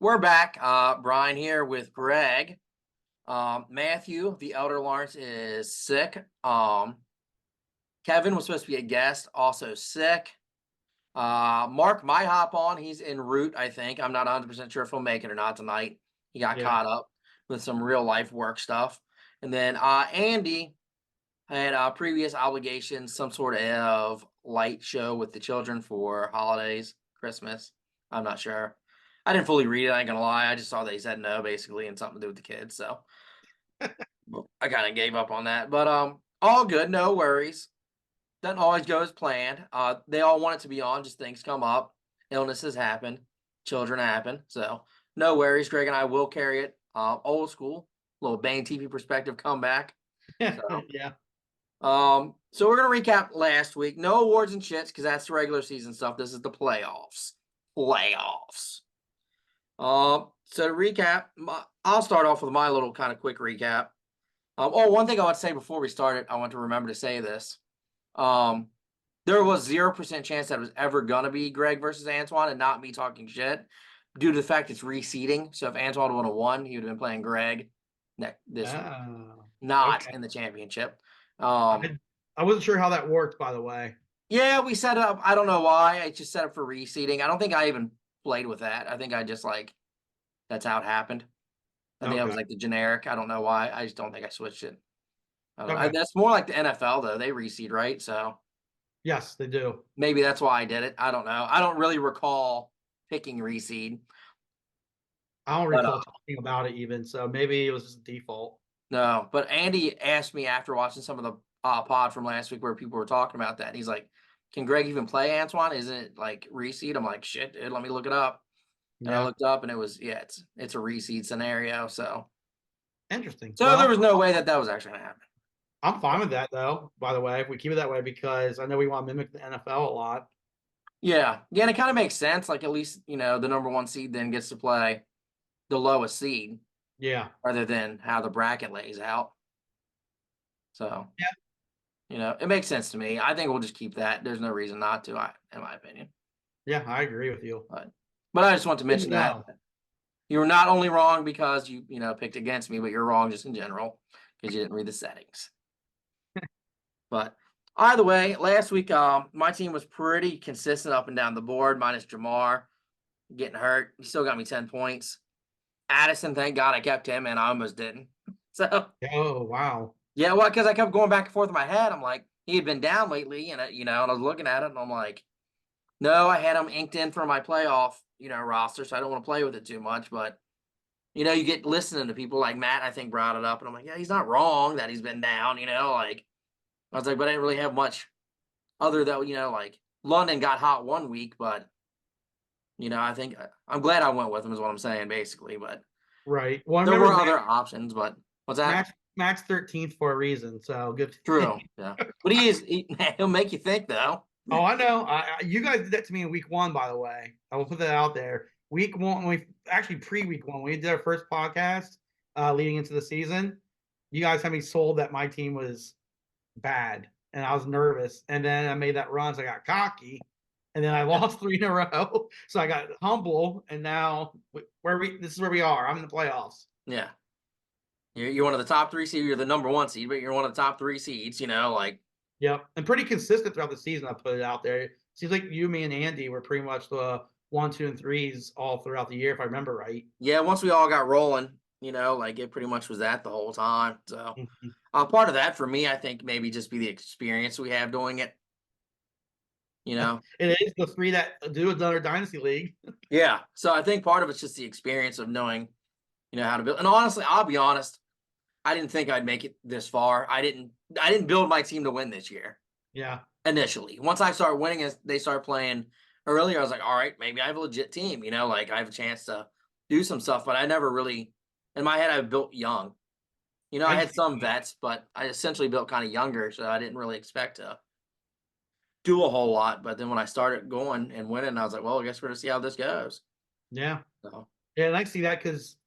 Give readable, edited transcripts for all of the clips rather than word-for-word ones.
We're back. Brian here with Greg. Matthew, the elder Lawrence, is sick. Kevin was supposed to be a guest, also sick. Mark might hop on. He's en route, I think. I'm not 100% sure if he'll make it or not tonight. He got Yeah. caught up with some real life work stuff. And then Andy had previous obligations, some sort of light show with the children for holidays, Christmas. I'm not sure. I didn't fully read it. I ain't gonna lie. I just saw that he said no, basically, and something to do with the kids. So I kind of gave up on that. But all good, no worries. Doesn't always go as planned. They all want it to be on, just things come up, illnesses happen, children happen. So no worries. Greg and I will carry it. Old school, little Bane TV perspective comeback. So Yeah. so we're gonna recap last week. No awards and shits because that's the regular season stuff. This is the playoffs. Playoffs. So to recap, I'll start off with my little kind of quick recap. One thing I want to say before we started, I want to remember to say this. Um, there was 0% chance that it was ever gonna be Greg versus Antoine, and not me talking shit, due to the fact it's reseeding. So if Antoine would have won, he would have been playing Greg this week, Oh, not okay. in the championship. Um, I wasn't sure how that worked, by the way. Yeah, we set it up. I don't know why. I just set up for reseeding. I don't think I even played with that. I think I just like that's how it happened. I think that was Okay. like the generic. I don't know why. I just don't think I switched it. I don't know. Okay. That's more like the NFL though. They reseed, right? So Yes, they do. maybe that's why I did it. I don't know. I don't really recall picking reseed, I don't but recall talking about it even, so maybe it was just a default. no. But Andy asked me after watching some of the pod from last week where people were talking about that. And he's like, "Can Greg even play Antoine? Isn't it like reseed?" I'm like, "Shit, dude, let me look it up." And I Yeah. looked up and it was it's a reseed scenario. So Interesting. there Well, was no way that that was actually gonna happen. I'm fine But with that though, by the way, if we keep it that way, because I know we want to mimic the NFL a lot. yeah, and it kind of makes sense. Like at least the number one seed then gets to play the lowest seed Yeah. rather than how the bracket lays out. So Yeah. it makes sense to me. I think we'll just keep that. There's no reason not to, in my opinion. Yeah, I agree with you. But I just want to Good to mention that know. you were not only wrong because you picked against me, but you're wrong just in general because you didn't read the settings. But either way, last week my team was pretty consistent up and down the board, minus Jamar getting hurt. He still got me 10 points. Addison, thank God I kept him, and I almost didn't. So Oh, wow. yeah, well, because I kept going back and forth in my head. I'm like, he had been down lately, and and I was looking at it, and I'm like, no, I had him inked in for my playoff, roster, so I don't want to play with it too much. But you get listening to people like Matt, I think brought it up, and I'm like, yeah, he's not wrong that he's been down. Like I was like, but I didn't really have much other than like London got hot one week, but I think I'm glad I went with him is what I'm saying basically. But Right. Well, I there were remember other options, but what's that? Matt's 13th for a reason, so good. True, yeah. But he'll make you think though. Oh, I know. You guys did that to me in week one, by the way. I will put that out there. Week one, we actually pre-week one, we did our first podcast leading into the season. You guys had me sold that my team was bad, and I was nervous. And then I made that run, so I got cocky, and then I lost three in a row. So I got humble, and now this is where we are. I'm in the playoffs. Yeah. You're one of the top three seeds. You're the number one seed, but you're one of the top three seeds. Like Yep, and pretty consistent throughout the season. I put it out there. Seems like you, me, and Andy were pretty much the one, two, and threes all throughout the year, if I remember right. yeah. Once we all got rolling, like it pretty much was that the whole time. So Mhm. part of that for me, I think maybe just be the experience we have doing it. You know, It is the three that do another dynasty league. yeah. So I think part of it's just the experience of knowing, how to build. And honestly, I'll be honest. I didn't think I'd make it this far. I didn't build my team to win this year Yeah, initially. Once I started winning as they start playing earlier, I was like, all right, maybe I have a legit team, like I have a chance to do some stuff, but I never really in my head I built young. I I had see some that. vets, but I essentially built kind of younger, so I didn't really expect to do a whole lot. But then when I started going and winning, I was like, well, I guess we're gonna see how this goes. Yeah, So yeah, and I see that because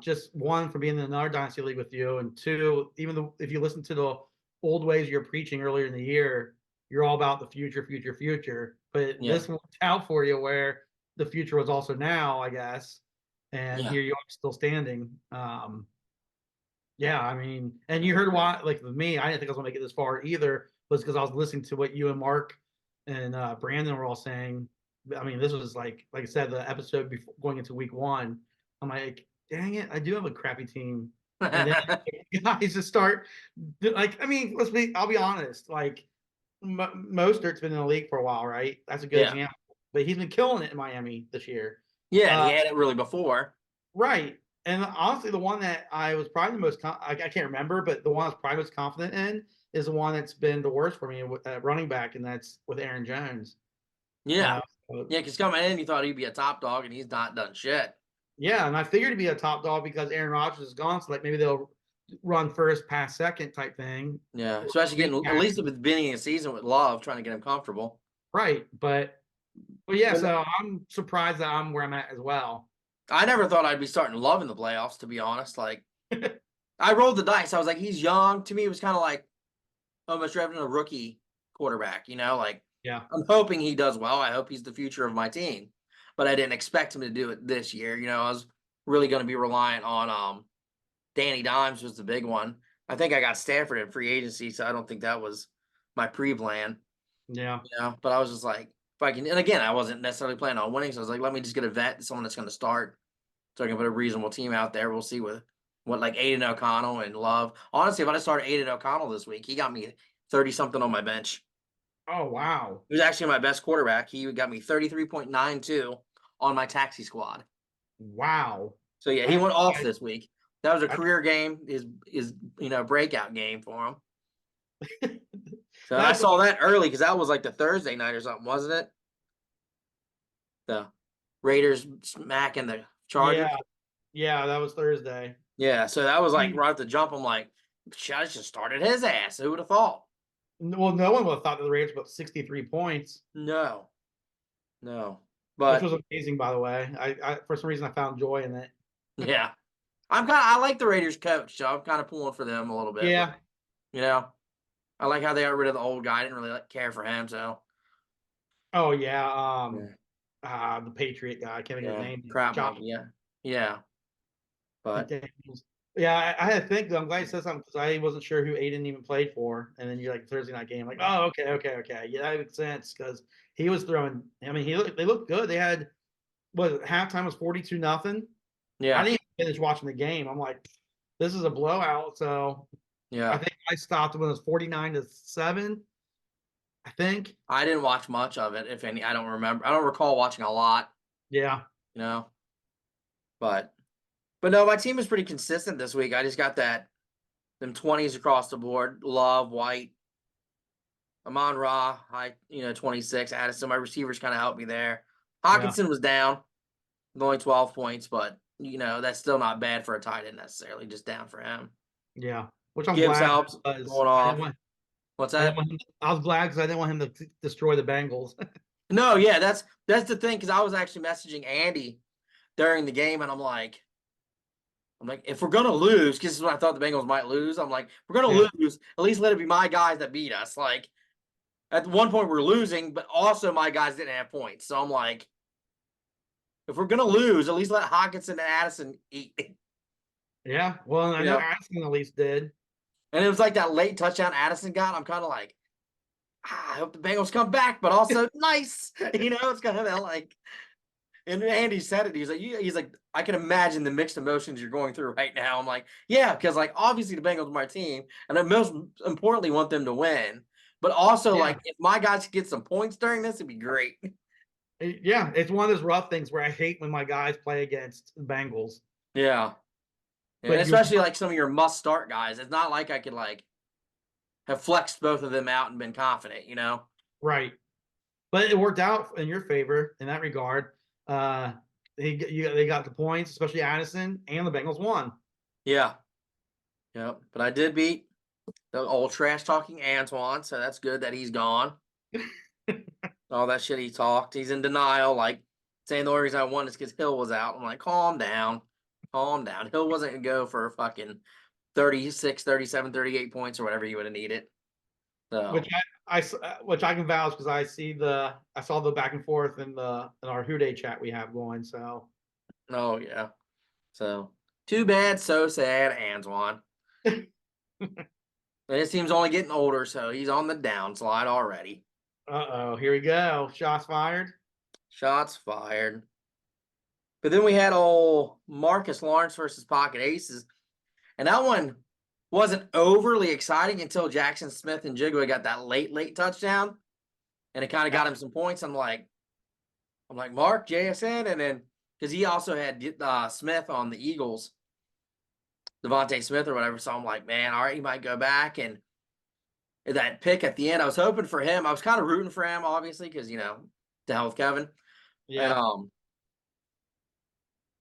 just one for being in another dynasty league with you, and two, even though if you listen to the old ways you're preaching earlier in the year, you're all about the future, future, future. But yeah. this worked out for you where the future was also now, I guess. and Yeah. here you are still standing. Yeah, I mean, and you heard why, like with me, I didn't think I was gonna make it this far either, was because I was listening to what you and Mark and Brandon were all saying. I mean, this was like I said, the episode before going into week one. I'm like, dang it, I do have a crappy team. And then guys just start like, I mean, I'll be honest, like Mostert's been in the league for a while, right? That's a good Yeah. example. But he's been killing it in Miami this year. Yeah, and he Uh, had it really before. right. And honestly, the one that I was probably the most, I can't remember, but the one I was probably most confident in is the one that's been the worst for me at running back, and that's with Aaron Jones. Yeah. So, Yeah, because coming in, you thought he'd be a top dog, and he's not done shit. yeah, and I figured to be a top dog because Aaron Rodgers is gone, so like maybe they'll run first, pass second type thing. Yeah, especially getting at least at the beginning of the season with Love trying to get him comfortable. Right, but yeah, But so I'm surprised that I'm where I'm at as well. I never thought I'd be starting Love in the playoffs, to be honest. Like, I rolled the dice. I was like, he's young. To me, it was kind of like almost drafting a rookie quarterback, like Yeah, I'm hoping he does well. I hope he's the future of my team. But I didn't expect him to do it this year. I was really going to be reliant on Danny Dimes was the big one. I think I got Stanford in free agency, so I don't think that was my pre-plan. yeah, But I was just like, if I can, and again, I wasn't necessarily planning on winning, so I was like, let me just get a vet, someone that's going to start, so I can put a reasonable team out there. We'll see what like Aiden O'Connell and Love. Honestly, if I started Aiden O'Connell this week, he got me 30 something on my bench. oh wow, He was actually my best quarterback. He got me 33.92 on my taxi squad. wow. So yeah, he I, went off I, this week. That was a I, career game, is breakout game for him. So I that's saw that early because that was like the Thursday night or something, wasn't it? The Raiders smacking the Chargers. yeah, yeah, that was Thursday. Yeah, so that was like right at the jump. I'm like, should just started his ass. Who would have thought? Well, no one would have thought that the Raiders put 63 points, No, no. which But was amazing, by the way. I for some reason I found joy in it. yeah, I like the Raiders coach, so I'm kind of pulling for them a little bit. Yeah. You know, I like how they got rid of the old guy. I didn't really care for him, so Oh yeah. yeah, The Patriot guy. I can't think of his yeah, name. crap Josh monkey, yeah. But McDaniels. Yeah, I had to think though. I'm glad you said something because I wasn't sure who Aiden even played for. And then you're like Thursday night game, like, oh, okay. Yeah, that makes sense because he was throwing. I mean, they looked good. They had halftime was 42-0. I yeah, didn't even finish watching the game. I'm like, this is a blowout. So I yeah. think I stopped when it was 49-7. I think. I didn't watch much of it, if any. I don't remember. I don't recall watching a lot. Yeah. You know, but no, my team is pretty consistent this week. I just got them 20s across the board. Love, White, Amon Ra, 26. Addison, my receivers kind of helped me there. Yeah. Hawkinson was down, with only 12 points, but that's still not bad for a tight end necessarily. Just down for him. Yeah. Which I'm Gibbs glad helps because going off. What's that? I was glad because I didn't want him to destroy the Bengals. No, yeah, that's the thing because I was actually messaging Andy during the game, and I'm like, if we're gonna lose, because this is what I thought the Bengals might lose. I'm like, if we're gonna Yeah. lose, at least let it be my guys that beat us. Like, at one point we're losing, but also my guys didn't have points. So I'm like, if we're gonna lose, at least let Hawkinson and Addison eat. Yeah. Well, I know Yeah. Addison at least did. And it was like that late touchdown Addison got. I'm kind of like, I hope the Bengals come back, but also nice. It's kind of that like. And Andy said it. He's like, I can imagine the mixed emotions you're going through right now. I'm like, yeah, because like obviously the Bengals are my team, and I most importantly want them to win. But also, Yeah. like, if my guys could get some points during this, it'd be great. Yeah. It's one of those rough things where I hate when my guys play against the Bengals. Yeah. And But especially like some of your must start guys. It's not like I could like have flexed both of them out and been confident. right. But it worked out in your favor in that regard. They got the points, especially Addison, and the Bengals won. Yeah. Yeah. But I did beat the old trash talking Antoine, so that's good that he's gone. All that shit he talked. He's in denial, like saying the only reason I won is because Hill was out. I'm like, calm down. Calm down. Hill wasn't going to go for fucking 36, 37, 38 points or whatever you would have needed. So, Which I can vouch because I saw the back and forth in our Who Day chat we have going. So oh, yeah. So too bad, so sad, Antoine. And his team's only getting older, so he's on the downslide already. Uh-oh, here we go. Shots fired. Shots fired. But then we had old Marcus Lawrence versus Pocket Aces. And that one wasn't overly exciting until Jackson Smith and Jigwe got that late touchdown. And it kind of got him some points. I'm like, Mark, JSN. And then, because he also had Smith on the Eagles, Devontae Smith or whatever. So I'm like, man, all right, he might go back. And that pick at the end, I was hoping for him. I was kind of rooting for him, obviously, because, to hell with Kevin. Yeah. And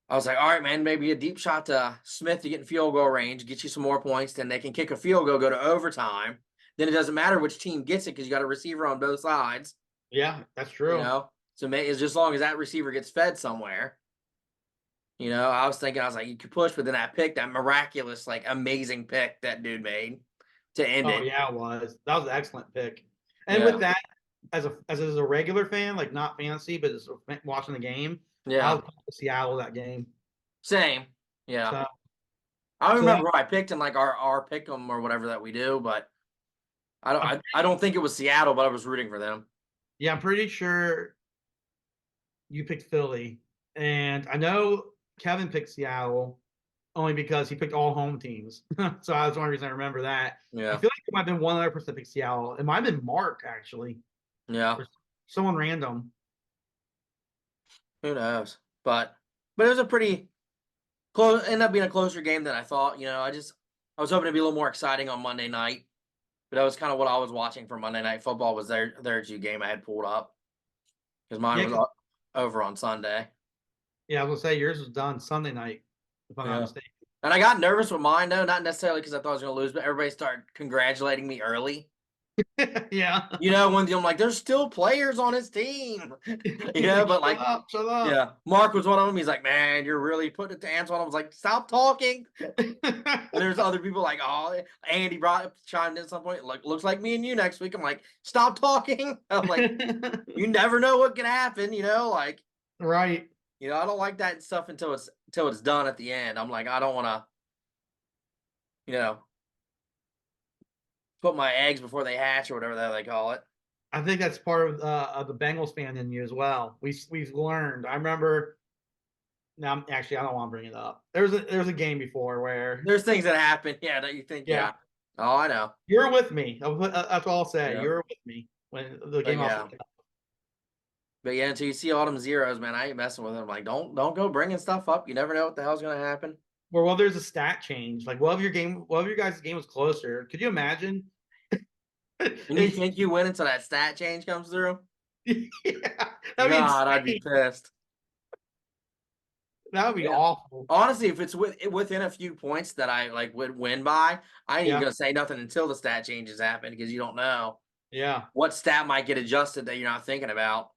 I was like, all right, man, maybe a deep shot to Smith to get in field goal range, get you some more points. Then they can kick a field goal, go to overtime. Then it doesn't matter which team gets it because you got a receiver on both sides. Yeah, that's true. So it's just as long as that receiver gets fed somewhere. I was thinking, you could push, but then that pick, that miraculous, amazing pick that dude made to end it. Oh yeah, it was. That was an excellent pick. And with that, as a regular fan, like not fantasy, but just watching the game, I was Seattle that game. Same. Yeah. So, I don't remember who I picked in our pick 'em or whatever that we do, but I don't think it was Seattle, but I was rooting for them. Yeah, I'm pretty sure you picked Philly, and I know Kevin picked Seattle only because he picked all home teams. So that's the only reason I remember that. Yeah. I feel like it might have been one other person that picked Seattle. It might have been Mark, actually. Yeah. Or someone random. Who knows? But it was a pretty close, ended up being a closer game than I thought. I was hoping to be a little more exciting on Monday night. But that was kind of what I was watching for Monday Night Football was their two game I had pulled up. Because mine was over on Sunday. Yeah, I was going to say yours was done Sunday night, if I'm not mistaken. And I got nervous with mine, though, not necessarily because I thought I was going to lose, but everybody started congratulating me early. Yeah. When I'm like, there's still players on his team. But shut up. Yeah. Mark was one of them. He's like, man, you're really putting it to Antoine. I was like, stop talking. And there's other people like, oh, Andy chimed in at some point. Like, looks like me and you next week. I'm like, stop talking. I'm like, you never know what can happen, Right. I don't like that stuff until it's done at the end. I'm like, I don't want to, put my eggs before they hatch or whatever the hell they call it. I think that's part of the Bengals fan in you as well. We've learned. I remember. Now, actually, I don't want to bring it up. There's a game before where there's things that happen. Yeah, that you think. Yeah. Oh, I know. You're with me. That's all I'll say. Yeah. You're with me when the game. But yeah, until you see all them zeros, man, I ain't messing with them. I'm like, don't go bringing stuff up. You never know what the hell's gonna happen. Well, there's a stat change. Like, what if your guys' game was closer? Could you imagine? And you think you win until that stat change comes through? Yeah, God, I'd be pissed. That would be awful. Honestly, if it's within a few points that I would win by, I ain't even gonna say nothing until the stat changes happen because you don't know. Yeah. What stat might get adjusted that you're not thinking about?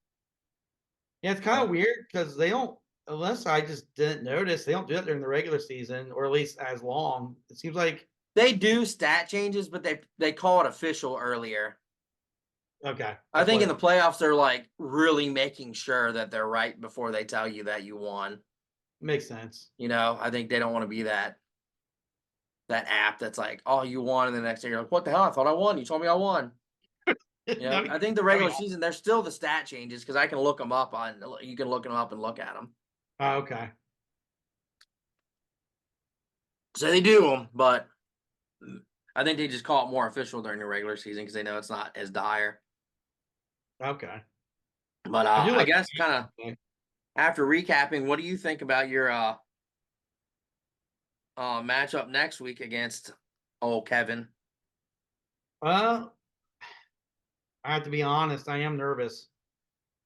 Yeah, it's kind of weird because they don't. Unless I just didn't notice, they don't do that during the regular season, or at least as long. It seems like they do stat changes, but they call it official earlier. Okay. I think in the playoffs they're really making sure that they're right before they tell you that you won. Makes sense. I think they don't want to be that app that's like, oh, you won, and the next day you're like, what the hell? I thought I won. You told me I won. I think the regular season there's still the stat changes because I can look them up you can look them up and look at them. Oh, okay. So they do them, but I think they just call it more official during the regular season because they know it's not as dire. Okay. But I guess kind of after recapping, what do you think about your matchup next week against old Kevin? I have to be honest. I am nervous.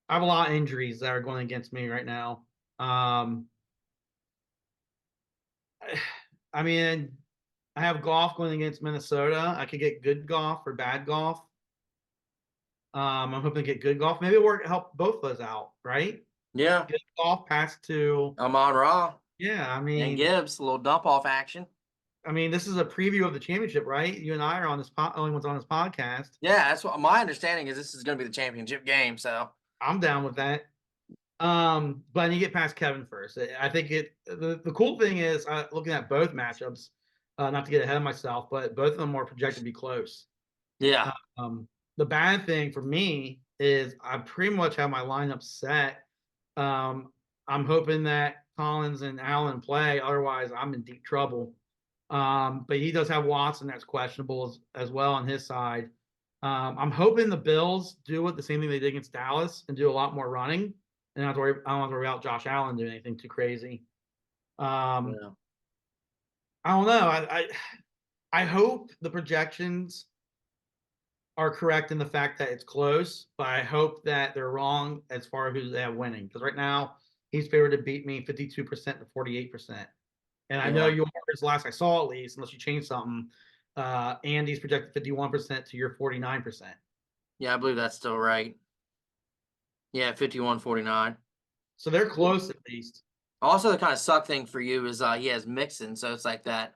I have a lot of injuries that are going against me right now. I mean, I have golf going against Minnesota. I could get good golf or bad golf. I'm hoping to get good golf. Maybe it'll help both those out, right? Yeah. Good golf pass to Amon-Ra. Yeah, I mean, and Gibbs, a little dump off action. I mean, this is a preview of the championship, right? You and I are on this only ones on this podcast. Yeah, that's what my understanding is. This is going to be the championship game, so I'm down with that. But you get past Kevin first. I think the cool thing is looking at both matchups, not to get ahead of myself, but both of them are projected to be close. Yeah. Um, the bad thing for me is I pretty much have my lineup set. Um, I'm hoping that Collins and Allen play. Otherwise, I'm in deep trouble. But he does have Watson that's questionable as well on his side. I'm hoping the Bills do what the same thing they did against Dallas and do a lot more running. And I don't have to worry about Josh Allen doing anything too crazy. Um, Yeah. I don't know. I hope the projections are correct in the fact that it's close, but I hope that they're wrong as far as who they have winning. Because right now he's favored to beat me 52% to 48%. And I know Yeah. yours last I saw at least, unless you changed something. Andy's projected 51% to your 49%. Yeah, I believe that's still right. Yeah, 51-49. So they're close at least. Also, the kind of suck thing for you is he has Mixon, so it's like that.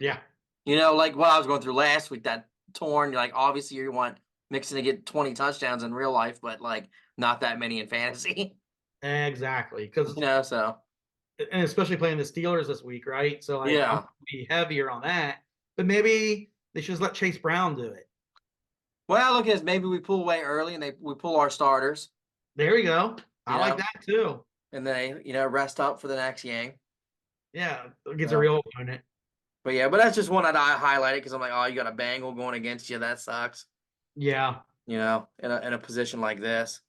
Yeah. Like what I was going through last week, that torn. You're like, obviously you want Mixon to get 20 touchdowns in real life, but like not that many in fantasy. Exactly. Because So and especially playing the Steelers this week, right? So like I'm yeah. gonna be heavier on that. But maybe they should just let Chase Brown do it. Well, look at this. Maybe we pull away early and we pull our starters, There we go. you I like know, that too. and they, rest up for the next game. Yeah, against a So, real opponent. but yeah, but that's just one that I highlighted because I'm like, oh, you got a Bengal going against you. That sucks, Yeah. in a position like this.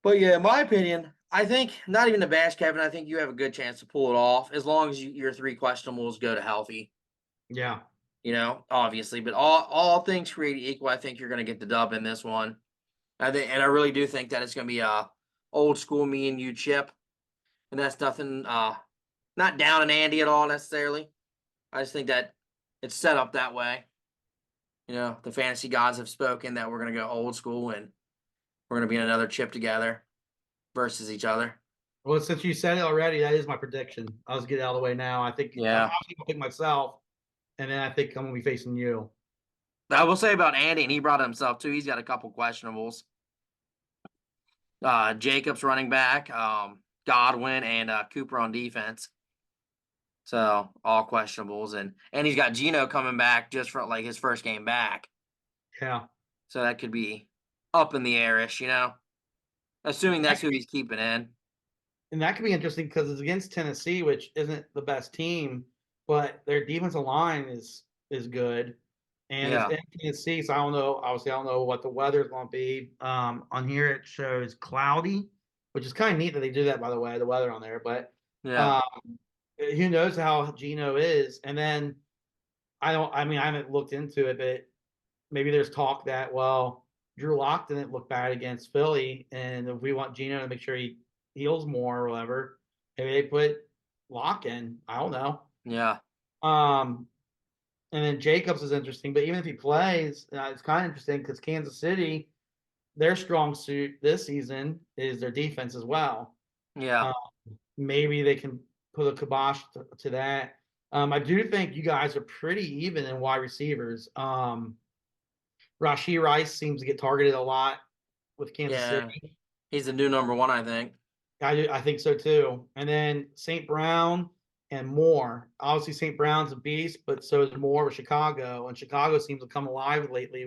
But yeah, in my opinion, I think not even to bash Kevin. I think you have a good chance to pull it off as long as your three questionables go to healthy. Yeah. Obviously, but all things created equal, I think you're going to get the dub in this one. And I really do think that it's going to be a old school me and you chip, and that's nothing, not down on Andy at all necessarily. I just think that it's set up that way. The fantasy gods have spoken that we're going to go old school and we're going to be in another chip together versus each other. Well, since you said it already, that is my prediction. I'll just get it out of the way now. I think I'm Yeah. obviously gonna pick myself, and then I think I'm gonna be facing you. I will say about Andy, and he brought it himself too. He's got a couple questionables. Jacobs running back, Godwin, and Cooper on defense. So all questionables, and he's got Gino coming back just for like his first game back. Yeah. So that could be up in the airish, assuming that's who he's keeping in. And that could be interesting because it's against Tennessee, which isn't the best team, but their defensive line is good. And it's Yeah, in Tennessee, so I don't know. Obviously, I don't know what the weather's going to be. On here it shows cloudy, which is kind of neat that they do that. By the way, the weather on there, but yeah, um, who knows how Gino is? And then I don't. I mean, I haven't looked into it, but maybe there's talk that Drew Lock didn't look bad against Philly, and if we want Gino to make sure he heals more or whatever, maybe they put Lock in. I don't know. yeah, Um, and then Jacobs is interesting, but even if he plays, it's kind of interesting because Kansas City, their strong suit this season is their defense as well. yeah. Uh, Maybe they can put a kibosh to that. I do think you guys are pretty even in wide receivers. Rashee Rice seems to get targeted a lot with Kansas Yeah. City. He's the new number one, I think. I think so too. And then St. Brown and Moore. Obviously, St. Brown's a beast, but so is Moore with Chicago. And Chicago seems to come alive lately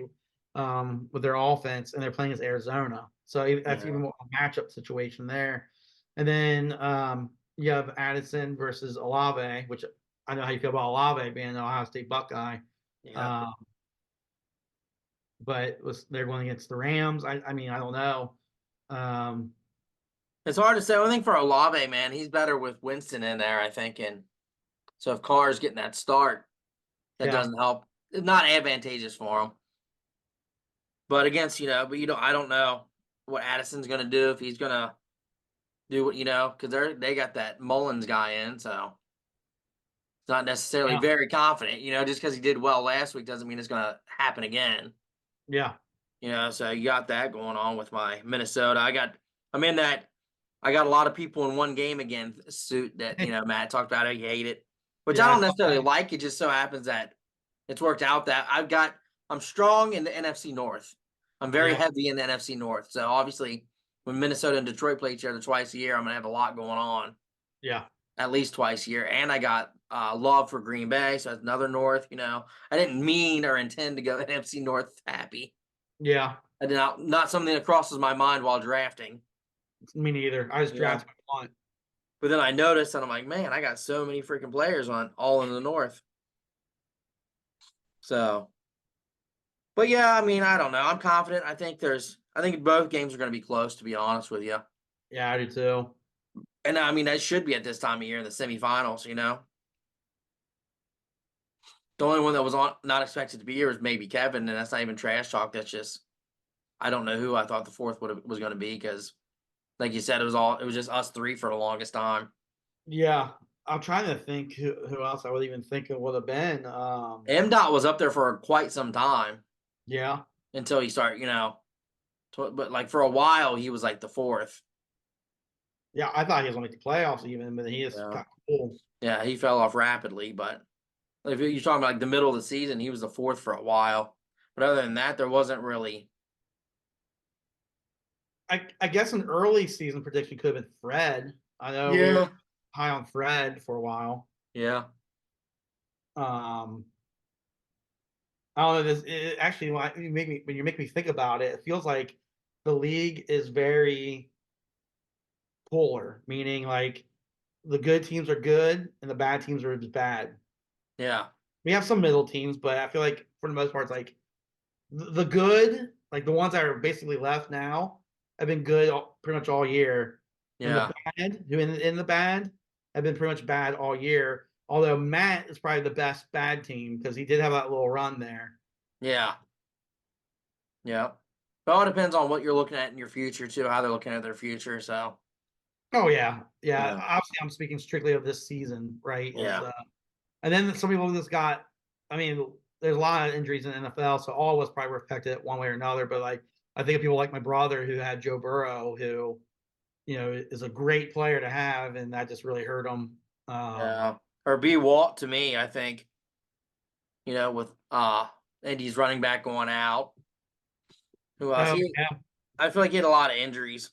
with their offense, and they're playing as Arizona. So that's Yeah. even more a matchup situation there. And then you have Addison versus Olave, which I know how you feel about Olave being an Ohio State Buckeye. Yeah. Um, but they're going against the Rams. I mean, I don't know. Um, It's hard to say. I think for Olave, man, he's better with Winston in there, I think. And so if Carr's getting that start, that yeah, doesn't help. It's not advantageous for him. But against, I don't know what Addison's going to do, if he's going to do what, because they got that Mullins guy in. So it's not necessarily yeah, very confident, just because he did well last week doesn't mean it's going to happen again. yeah, So you got that going on with my Minnesota. I'm in that. I got a lot of people in one game again suit that, Matt talked about how you hate it, which I yeah. I don't saw necessarily that. like. It just so happens that it's worked out that I'm strong in the NFC North. I'm very Yeah, heavy in the NFC North. So obviously when Minnesota and Detroit play each other twice a year, I'm gonna have a lot going on Yeah. at least twice a year. And I got love for Green Bay, so that's another North. I didn't mean or intend to go NFC North happy. Yeah. I did not something that crosses my mind while drafting. Me neither. I just You know, drafted my want. but then I noticed, and I'm like, man, I got so many freaking players on all in the North. So, but yeah, I mean, I don't know. I'm confident. I think both games are going to be close, to be honest with you. Yeah, I do too. And I mean, that should be at this time of year in the semifinals. The only one that was not expected to be here was maybe Kevin, and that's not even trash talk. That's just I don't know who I thought the fourth was going to be because, like you said, it was just us three for the longest time. Yeah. I'm trying to think who else I would even think it would have been. M. Dot was up there for quite some time Yeah. until he started, but like for a while he was like the fourth. Yeah, I thought he was gonna make the playoffs even, but he just Yeah, got cool. yeah, he fell off rapidly. But if you're talking about like the middle of the season, he was the fourth for a while. But other than that, there wasn't really. I guess an early season prediction could have been Fred. I know we were Yeah. high on Fred for a while. Yeah. Um, I don't know. Actually, when you make me think about it, it feels like the league is very polar, meaning like the good teams are good and the bad teams are just bad. Yeah. We have some middle teams, but I feel like for the most part, it's like the good, like the ones that are basically left now, have been good pretty much all year, and the Yeah. bad, who in the bad, have been pretty much bad all year. Although Matt is probably the best bad team because he did have that little run there. Yeah. Yeah. But it all depends on what you're looking at in your future too, how they're looking at their future. So Oh yeah, yeah. yeah. Obviously, I'm speaking strictly of this season, right? Is Yeah. and then some people just got. I mean, there's a lot of injuries in the NFL, so all of us probably were affected one way or another. But like, I think of people like my brother who had Joe Burrow, who is a great player to have, and that just really hurt him. Yeah. Or B Walt to me, I think, with Indy's running back going out. Who else? Oh yeah, I feel like he had a lot of injuries,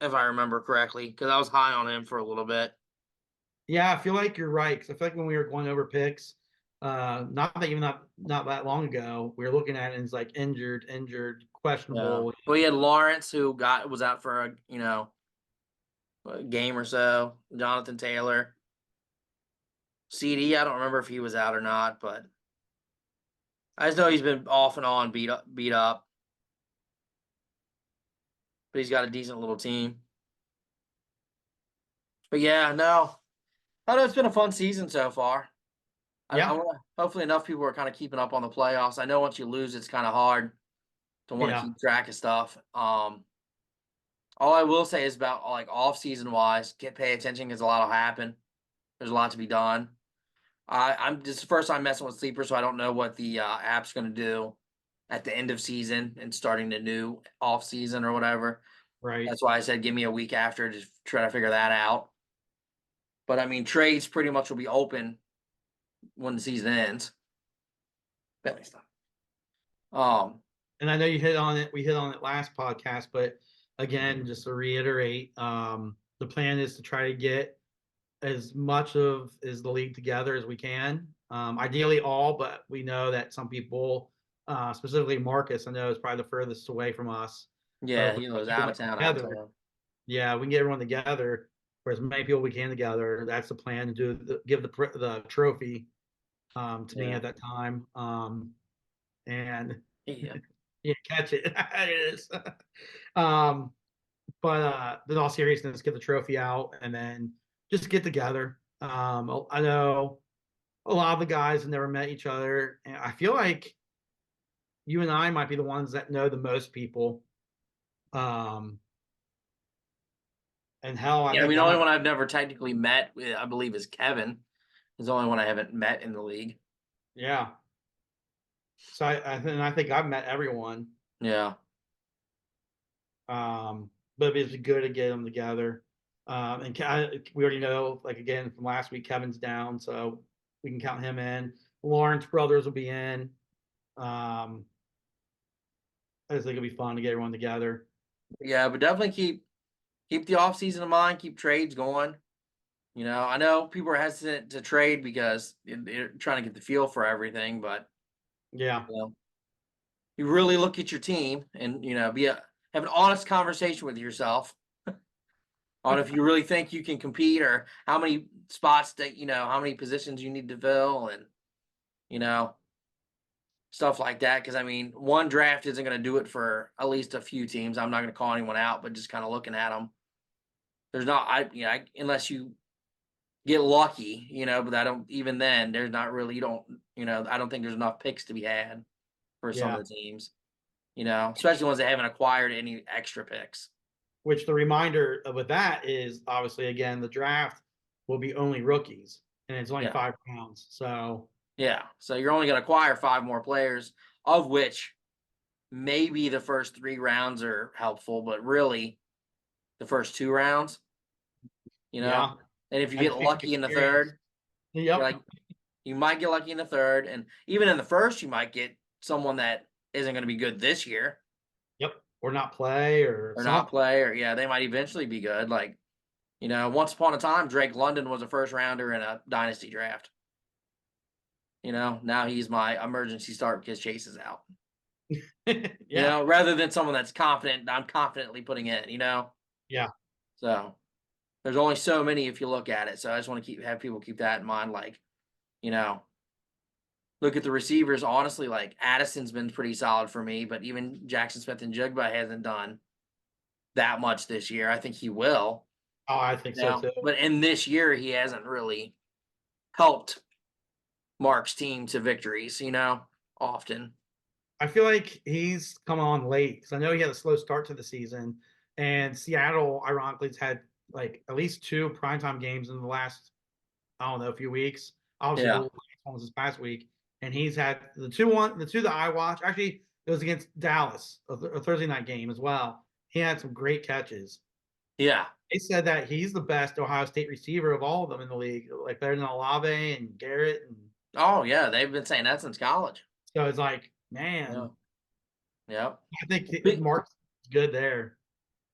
if I remember correctly, because I was high on him for a little bit. yeah. I feel like you're right because I feel like when we were going over picks, not that long ago, we were looking at it and it's like injured, Yeah. questionable. Well, he had Lawrence who was out for a game or so. Jonathan Taylor, CD. I don't remember if he was out or not, but I just know he's been off and on beat up. But he's got a decent little team. But yeah, no, I know it's been a fun season so far. I Yeah, want hopefully enough people are kind of keeping up on the playoffs. I know once you lose, it's kind of hard to want to yeah. keep track of stuff. All I will say is about like off season wise, pay attention because a lot will happen. There's a lot to be done. I'm just the first time messing with Sleeper, so I don't know what the app's going to do at the end of season and starting the new off season or whatever. Right. That's why I said give me a week after to try to figure that out. But I mean, trades pretty much will be open when the season ends. That makes sense. And I know you hit on it. We hit on it last podcast, but again, just to reiterate, the plan is to try to get as much of is the league together as we can. Ideally, all, but we know that some people, specifically Marcus, I know is probably the furthest away from us. But Yeah, if we he get was out everyone of town. Out of together, town. yeah, we can get everyone together for as many people we can together. That's the plan to give the trophy to me Yeah, at that time. And yeah, yeah, catch it. It is. um, but in all seriousness, get the trophy out and then just get together. I know a lot of the guys have never met each other, and I feel like you and I might be the ones that know the most people. Um, and hell, I yeah. I think mean, the I only might. one I've never technically met, I believe, is Kevin. He's the only one I haven't met in the league. Yeah. So I think I've met everyone. Yeah, But it's good to get them together. We already know, like again from last week, Kevin's down, so we can count him in. Lawrence brothers will be in. I just think it'll be fun to get everyone together. Yeah, but definitely keep the off season in mind, keep trades going. I know people are hesitant to trade because they're trying to get the feel for everything, but Yeah. you know, you really look at your team and have an honest conversation with yourself on if you really think you can compete or how many spots that how many positions you need to fill and you know stuff like that. Because I mean, one draft isn't going to do it for at least a few teams. I'm not going to call anyone out, but just kind of looking at them, there's not unless you get lucky, but I don't even then there's not really you don't I don't think there's enough picks to be had for some Yeah. of the teams, especially ones that haven't acquired any extra picks. Which the reminder with that is obviously again the draft will be only rookies and it's only Yeah. 5 rounds. So Yeah. So you're only gonna acquire 5 more players, of which maybe the first 3 rounds are helpful, but really the first 2 rounds, you know? yeah, And if you I get think lucky in the experience. third, you're Yep. like you might get lucky in the third, and even in the first, you might get someone that isn't gonna be good this year. Yep. Or not play or Or not something. play, or yeah, they might eventually be good. Like, once upon a time, Drake London was a first rounder in a dynasty draft. Now he's my emergency start because Chase is out. Yeah. Rather than someone that's confident, I'm confidently putting in. Yeah. So there's only so many if you look at it. So I just want to have people keep that in mind. Like, you know, look at the receivers. Honestly, like Addison's been pretty solid for me, but even Jackson Smith and Jigba hasn't done that much this year. I think he will. Oh, I think so too. But in this year, he hasn't really helped Mark's team to victories, often. I feel like he's come on late because I know he had a slow start to the season, and Seattle, ironically, has had like at least 2 primetime games in the last, I don't know, a few weeks. Obviously, the Yeah. last one was this past week, and he's had the two that I watched. Actually, it was against Dallas, a Thursday night game as well. He had some great catches. Yeah. They said that he's the best Ohio State receiver of all of them in the league, like better than Olave and Garrett, and Oh, yeah. They've been saying that since college. so it's like, Yeah. man, Yep. I think Spe- Mark's good there.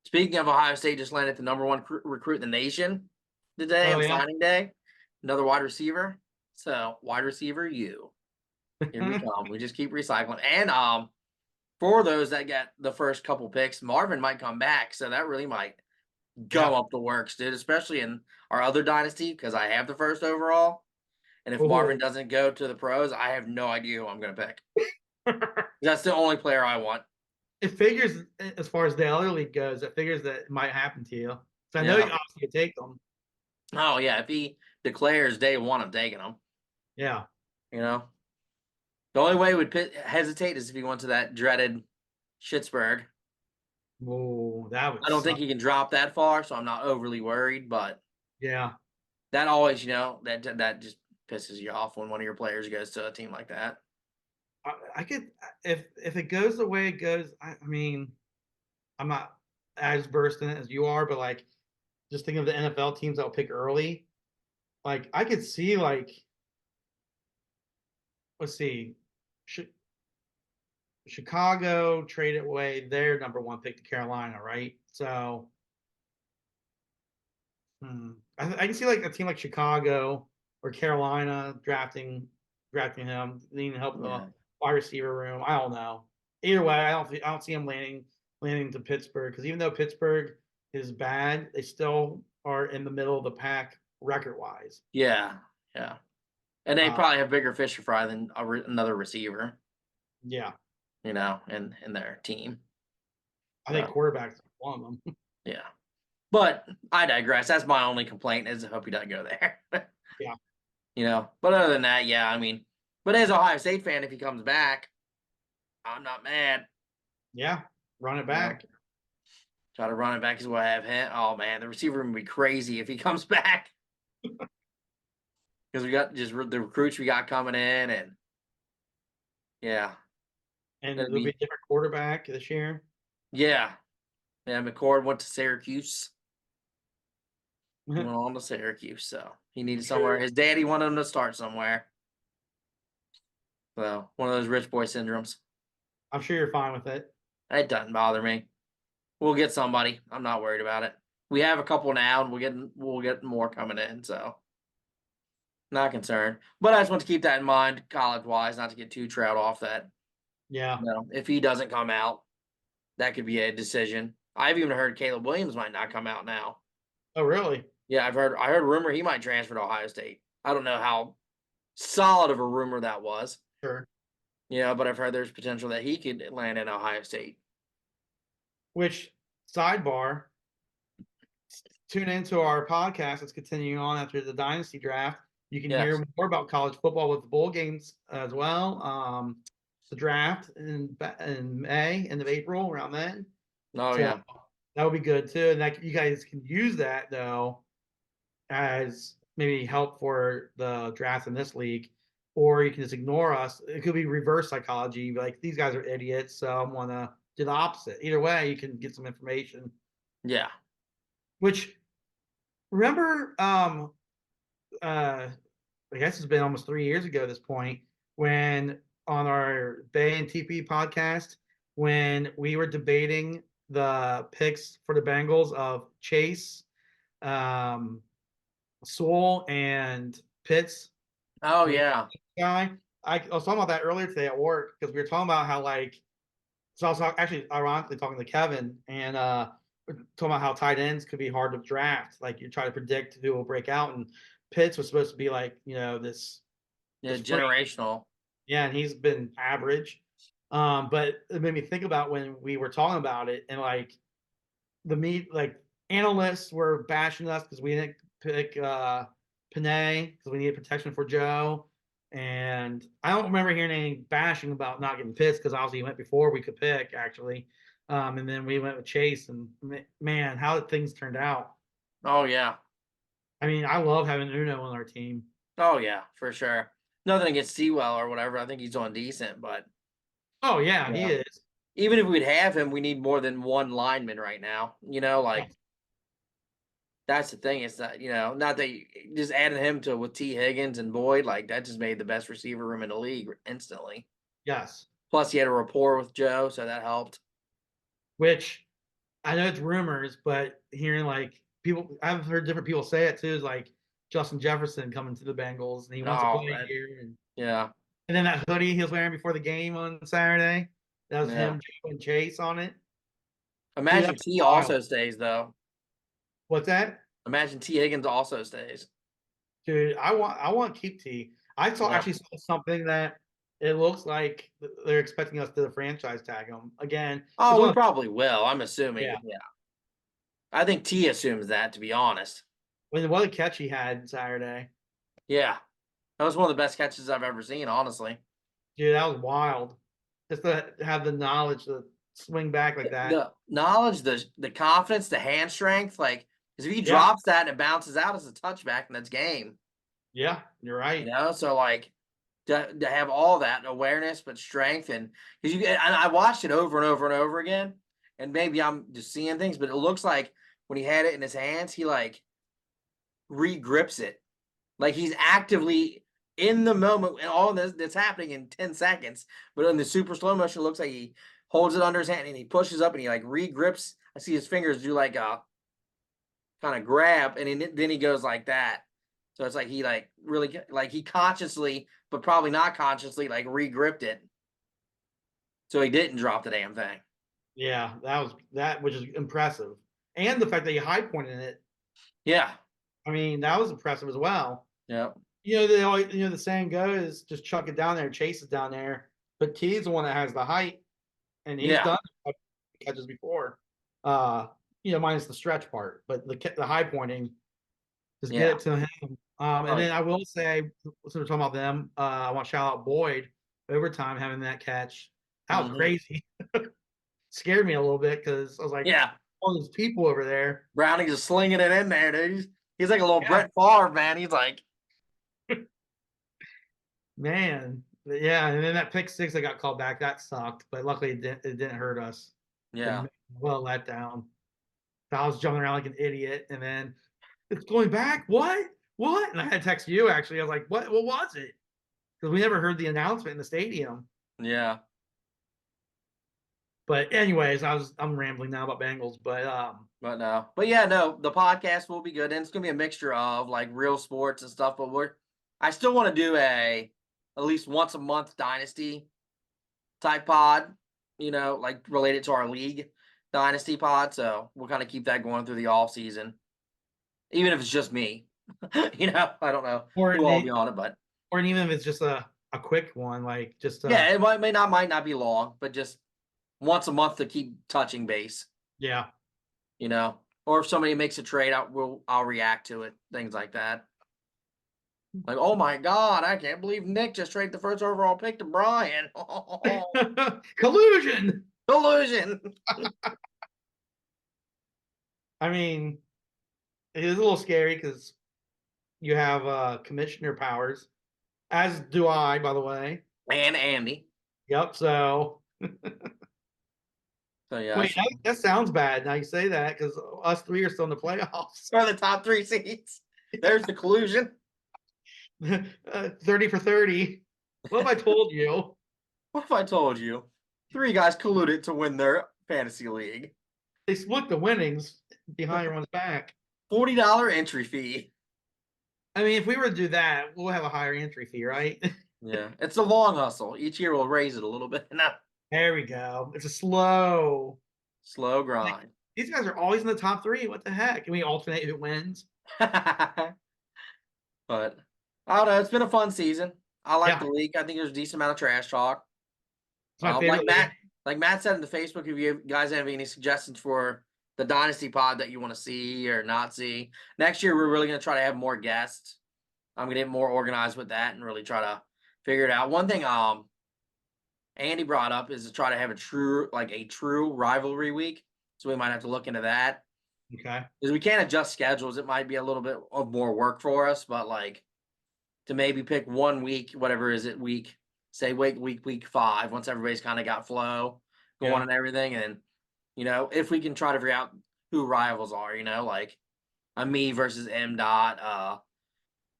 Speaking of Ohio State, just landed the number one recruit in the nation today Oh on yeah. signing day. Another wide receiver. So, wide receiver, you. Here we come. We just keep recycling. And for those that got the first couple picks, Marvin might come back. So, that really might gum Yeah. up the works, dude, especially in our other dynasty because I have the first overall. And if Marvin Oh. doesn't go to the pros, I have no idea who I'm going to pick. That's the only player I want. It figures as far as the other league goes, it figures that it might happen to you. So I know you Yeah. obviously could take them. Oh, yeah. If he declares day one, I'm taking him. Yeah. You know, the only way he would hesitate is if he went to that dreaded Schittsburg. Oh, that would I don't think suck. he can drop that far, so I'm not overly worried. But Yeah. that always, that just pisses you off when one of your players goes to a team like that. I could if it goes the way it goes. I mean, I'm not as versed in it as you are, but like just think of the NFL teams that'll pick early. Like I could see like let's see, Chicago traded away their number one pick to Carolina, right? So I can see like a team like Chicago or Carolina drafting him, needing help in the Yeah. wide receiver room. I don't know. Either way, I don't see him landing to Pittsburgh because even though Pittsburgh is bad, they still are in the middle of the pack record wise. Yeah. Yeah. And they Uh, probably have bigger fish to fry than another receiver, yeah, in their team. I think So, quarterbacks one of them. yeah. But I digress. That's my only complaint is I hope he doesn't go there. Yeah, But other than that, yeah, I mean, but as a Ohio State fan, if he comes back, I'm not mad. yeah, run it You know, back. try to run it back is what I have him. Oh man, the receiver would be crazy if he comes back because we got just the recruits we got coming in, and yeah, And it'd there'll be be a different quarterback this year. yeah, yeah. McCord went to Syracuse. He went on to Syracuse, so he needed somewhere. Sure. His daddy wanted him to start somewhere. So one of those rich boy syndromes. I'm sure you're fine with it. It doesn't bother me. We'll get somebody. I'm not worried about it. We have a couple now, and we'll get more coming in. So not concerned. But I just want to keep that in mind, college wise, not to get too trailed off that. Yeah. If he doesn't come out, that could be a decision. I've even heard Caleb Williams might not come out now. Oh, really? Yeah, I heard a rumor he might transfer to Ohio State. I don't know how solid of a rumor that was. Sure. But I've heard there's potential that he could land in Ohio State. Which, sidebar, tune into our podcast that's continuing on after the Dynasty Draft. You can Yes. hear more about college football with the bowl games as well. The draft in May, end of April, around then. Oh So yeah. that would be good too. And that you guys can use that though as maybe help for the draft in this league, or you can just ignore us. It could be reverse psychology, like these guys are idiots, so I'm gonna do the opposite. Either way, you can get some information. Yeah. Which remember, I guess it's been almost 3 years ago at this point when on our Bay and TP podcast when we were debating the picks for the Bengals of Chase, um, Sewell, and Pitts. Oh yeah. Guy, I was talking about that earlier today at work because we were talking about how so I was actually ironically talking to Kevin and we're talking about how tight ends could be hard to draft. Like you try to predict who will break out, and Pitts was supposed to be like this Yeah. freak. Generational. Yeah, and he's been average. But it made me think about when we were talking about it, and like analysts were bashing us because we didn't pick Panay because we needed protection for Joe. And I don't remember hearing any bashing about not getting Pitts because obviously he went before we could pick actually. And then we went with Chase, and man, how things turned out. Oh yeah. I mean, I love having Uno on our team. Oh yeah, for sure. Nothing against Sewell or whatever. I think he's on decent, but Oh yeah, he is. even if we'd have him, we need more than one lineman right now. Like that's the thing. Is that not that just adding him to with T Higgins and Boyd, like that just made the best receiver room in the league instantly. Yes. Plus, he had a rapport with Joe, so that helped. Which I know it's rumors, but hearing like people, I've heard different people say it too. Is like Justin Jefferson coming to the Bengals and he wants to play here. Yeah. And then that hoodie he was wearing before the game on Saturday, that was Yeah. him, Joe, and Chase on it. Imagine Dude, T also stays though. What's that? Imagine T Higgins also stays. Dude, I want to keep T. I actually saw something that it looks like they're expecting us to franchise tag him again. Oh, we probably will. I'm assuming. Yeah. I think T assumes that, to be honest. What a catch he had Saturday. Yeah. That was one of the best catches I've ever seen, honestly. Dude, that was wild. Just to have the knowledge to swing back like that. The knowledge, the confidence, the hand strength, like, because if he drops that and it bounces out as a touchback, and that's game. Yeah, you're right. So like to have all that awareness, but strength, and because I watched it over and over and over again, and maybe I'm just seeing things, but it looks like when he had it in his hands, he like re-grips it, like he's actively in the moment, and all this that's happening in 10 seconds. But in the super slow motion, it looks like he holds it under his hand and he pushes up and he like re-grips. I see his fingers do like a kind of grab, and then he goes like that. So it's like he like really like he consciously, but probably not consciously, like re-gripped it. So he didn't drop the damn thing. Yeah, which is impressive. And the fact that he high pointed it. Yeah. I mean, that was impressive as well. Yeah. The saying goes, just chuck it down there, chase it down there. But T's the one that has the height, and he's done catches before. Minus the stretch part, but the high pointing, just get it to him. And then I will say, since we're talking about them, I want to shout out Boyd overtime having that catch. That was crazy. Scared me a little bit because I was like, all those people over there. Browning just slinging it in there, dude. He's like a little Brett Favre, man. He's like, man, yeah. And then that pick six that got called back, that sucked. But luckily, it didn't hurt us. Yeah. Well let down. I was jumping around like an idiot, and then it's going back. What? And I had to text you actually. I was like, what was it? Because we never heard the announcement in the stadium. Yeah. But anyways, I'm rambling now about Bengals, But no, but yeah, no, the podcast will be good, and it's gonna be a mixture of like real sports and stuff. But I still want to do at least once a month dynasty type pod, like related to our league dynasty pod. So we'll kind of keep that going through the off season, even if it's just me. I don't know or who all will be on it, but or even if it's just a quick one, like just yeah, it might not be long, but just once a month to keep touching base. yeah. Or if somebody makes a trade, I'll react to it, things like that. Like, oh my god, I can't believe Nick just traded the first overall pick to Brian. Collusion. Collusion. I mean, it is a little scary because you have commissioner powers, as do I, by the way. And Andy. Yep. So So yeah, wait, that sounds bad. Now you say that because us three are still in the playoffs. are the top 3 seeds. There's the collusion. 30 for 30. What have I told you? What if I told you 3 guys colluded to win their fantasy league? They split the winnings behind everyone's back. $40 entry fee. I mean, if we were to do that, we'll have a higher entry fee, right? Yeah, it's a long hustle. Each year we'll raise it a little bit. No, There we go. It's a slow. slow Like, grind. these guys are always in the top 3. What the heck? Can we alternate who wins? But I don't know. It's been a fun season. I like Yeah. the league. I think there's a decent amount of trash talk. It's my favorite league. Like Matt said in the Facebook, if you guys have any suggestions for the Dynasty pod that you want to see or not see, next year we're really going to try to have more guests. I'm going to get more organized with that and really try to figure it out. One thing Andy brought up is to try to have a true rivalry week. So we might have to look into that. Okay. Because we can't adjust schedules. It might be a little bit of more work for us, but like to maybe pick one week, whatever is it, week 5, once everybody's kind of got flow going Yeah. and everything. And, if we can try to figure out who rivals are, like a me versus M dot,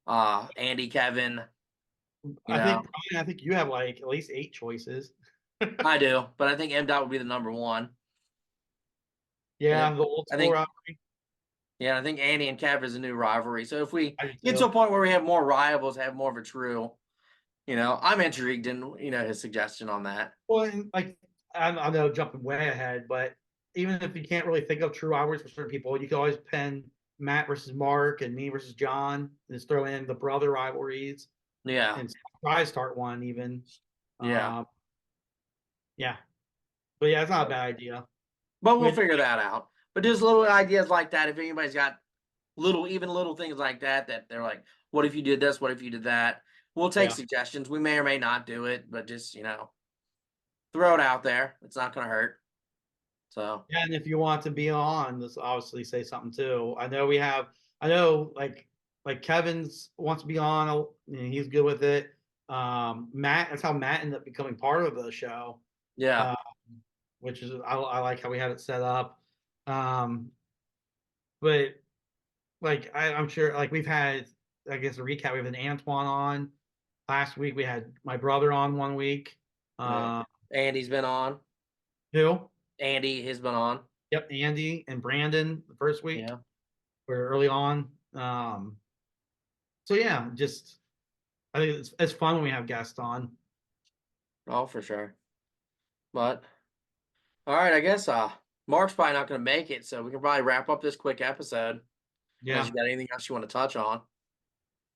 Andy, Kevin. I think you have like at least 8 choices. I do, but I think M dot would be the number one. Yeah, Yeah, the old I school think- rivalry. Yeah, I think Andy and Kev is a new rivalry. So if we I do get too. to a point where we have more rivals, have more of a true, I'm intrigued in, his suggestion on that. Well, and like I know jumping way ahead, but even if you can't really think of true rivalries for certain people, you can always pen Matt versus Mark and me versus John, and just throw in the brother rivalries Yeah. and try to start one even. Yeah. Yeah. But yeah, it's not a bad idea. But we'll With- figure that out. But just little ideas like that. If anybody's got little things like that they're like, what if you did this? What if you did that? We'll take Yeah. suggestions. We may or may not do it, but just, throw it out there. It's not going to hurt. So, Yeah, and if you want to be on, let's obviously say something too. I know like Kevin's wants to be on, and he's good with it. Matt, that's how Matt ended up becoming part of the show. yeah. Which is I like how we had it set up. But like I'm sure like we've had, I guess, a recap. We have an Antoine on last week. We had my brother on one week. Yeah. Andy's been on. Who? Andy has been on. Yep, Andy and Brandon the first week. Yeah. We're early on. So yeah, just I think it's fun when we have guests on. Oh, for sure. But all right, I guess Mark's probably not going to make it, so we can probably wrap up this quick episode. Yeah, Unless you got anything else you want to touch on?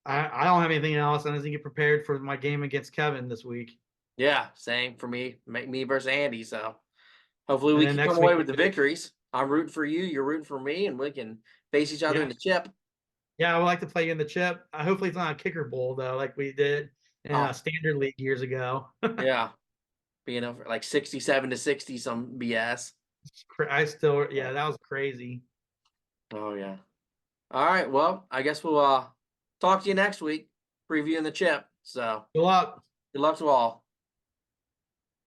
I don't have anything else. I need to get prepared for my game against Kevin this week. Yeah, same for me. Make me versus Andy. So hopefully we And can then come next away week- with the victories. I'm rooting for you. You're rooting for me, and we can face each other Yeah. in the chip. Yeah, I would like to play in the chip. Hopefully it's not a kicker bowl though, like we did in Oh. a standard league years ago. Yeah, being over like 67-60, some BS. That was crazy. Oh yeah. All right. Well, I guess we'll talk to you next week, previewing the chip. So Good luck. good luck to all.